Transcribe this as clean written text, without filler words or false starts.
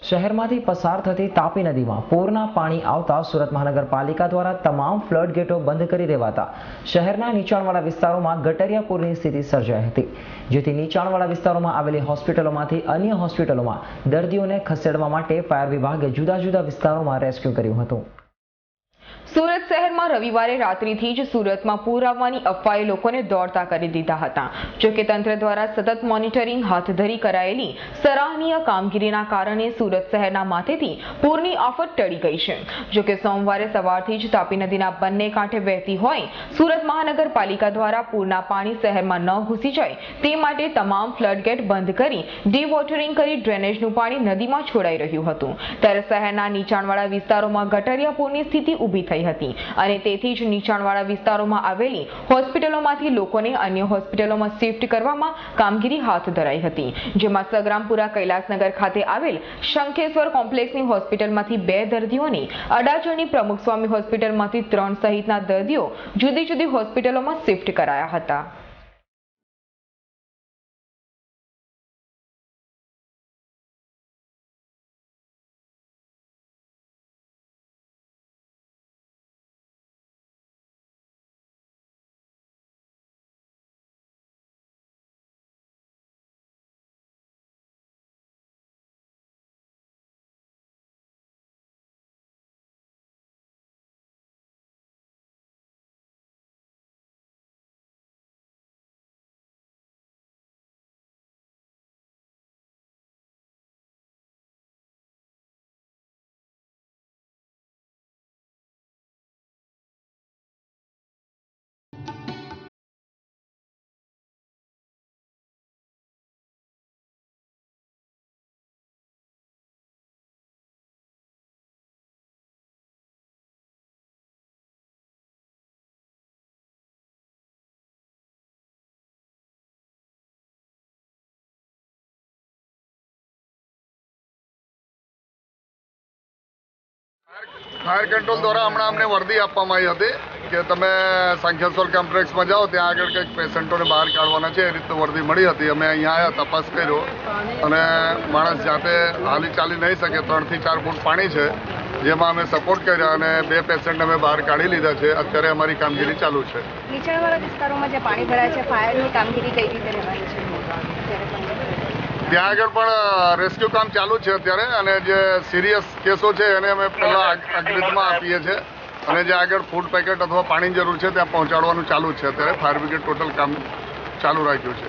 શહેરમાંથી પસાર થતી તાપી નદીમાં પૂરના પાણી આવતા સુરત મહાનગરપાલિકા દ્વારા તમામ ફ્લડ ગેટો બંધ કરી દેવાતા શહેરના નીચાણવાળા વિસ્તારોમાં ગટરિયા પૂરની સ્થિતિ સર્જાઈ હતી, જેથી નીચાણવાળા વિસ્તારોમાં આવેલી હોસ્પિટલોમાંથી અન્ય હોસ્પિટલોમાં દર્દીઓને ખસેડવા માટે ફાયર વિભાગે જુદા જુદા વિસ્તારોમાં રેસ્ક્યુ કર્યું હતું। સુરત શહેરમાં રવિવારે રાત્રિથી જ સુરતમાં પૂર આવવાની અફવાએ લોકોને દોડતા કરી દીધા હતા। જોકે તંત્ર દ્વારા સતત મોનિટરિંગ હાથ ધરી કરાયેલી સરાહનીય કામગીરીના કારણે સુરત શહેરના માથેથી પૂરની આફત ટળી ગઈ છે। જોકે સોમવારે સવારથી જ તાપી નદીના બંને કાંઠે વહેતી હોય સુરત મહાનગરપાલિકા દ્વારા પૂરના પાણી શહેરમાં ન ઘૂસી જાય તે માટે તમામ ફ્લડગેટ બંધ કરી ડીવોટરિંગ કરી ડ્રેનેજનું પાણી નદીમાં છોડાઈ રહ્યું હતું। ત્યારે શહેરના નીચાણવાળા વિસ્તારોમાં ગટરિયા પૂરની સ્થિતિ ઊભી થઈ હતી અને તેથી જ નીચાણવાળા વિસ્તારોમાં આવેલી હોસ્પિટલોમાંથી લોકોને અન્ય હોસ્પિટલોમાં શિફ્ટ કરવામાં કામગીરી હાથ ધરાઈ હતી, જેમાં સગ્રામપુરા કૈલાસનગર ખાતે આવેલ શંખેશ્વર કોમ્પ્લેક્સની હોસ્પિટલમાંથી 2 દર્દીઓને, અડાજણની પ્રમુખસ્વામી હોસ્પિટલમાંથી 3 સહિતના દર્દીઓ જુદી જુદી હોસ્પિટલોમાં શિફ્ટ કરાયા હતા। ફાયર કંટ્રોલ દ્વારા હમણાં અમને વર્દી આપવામાં આવી હતી કે તમે શંખેશ્વર કોમ્પ્લેક્સમાં જાઓ, ત્યાં આગળ કંઈક પેશન્ટોને બહાર કાઢવાના છે, એ રીતે વર્દી મળી હતી। અમે અહીંયા આવ્યા, તપાસ કર્યો અને માણસ જાતે હાલી ચાલી નહીં શકે, 3 થી 4 ફૂટ પાણી છે, જેમાં અમે સપોર્ટ કર્યા અને 2 પેશન્ટ અમે બહાર કાઢી લીધા છે। અત્યારે અમારી કામગીરી ચાલુ છે। નીચાણવાળા વિસ્તારોમાં જે પાણી ભરાય છે, ફાયરની કામગીરી કઈ રીતે રહેવાની છે? ત્યાં આગળ પણ રેસ્ક્યુ કામ ચાલુ છે અત્યારે, અને જે સિરિયસ કેસો છે એને અમે પહેલાં અગ્રિમમાં આપીએ છીએ અને જે આગળ ફૂડ પેકેટ અથવા પાણીની જરૂર છે ત્યાં પહોંચાડવાનું ચાલુ છે। અત્યારે ફાયર બ્રિગેડ ટોટલ કામ ચાલુ રાખ્યું છે।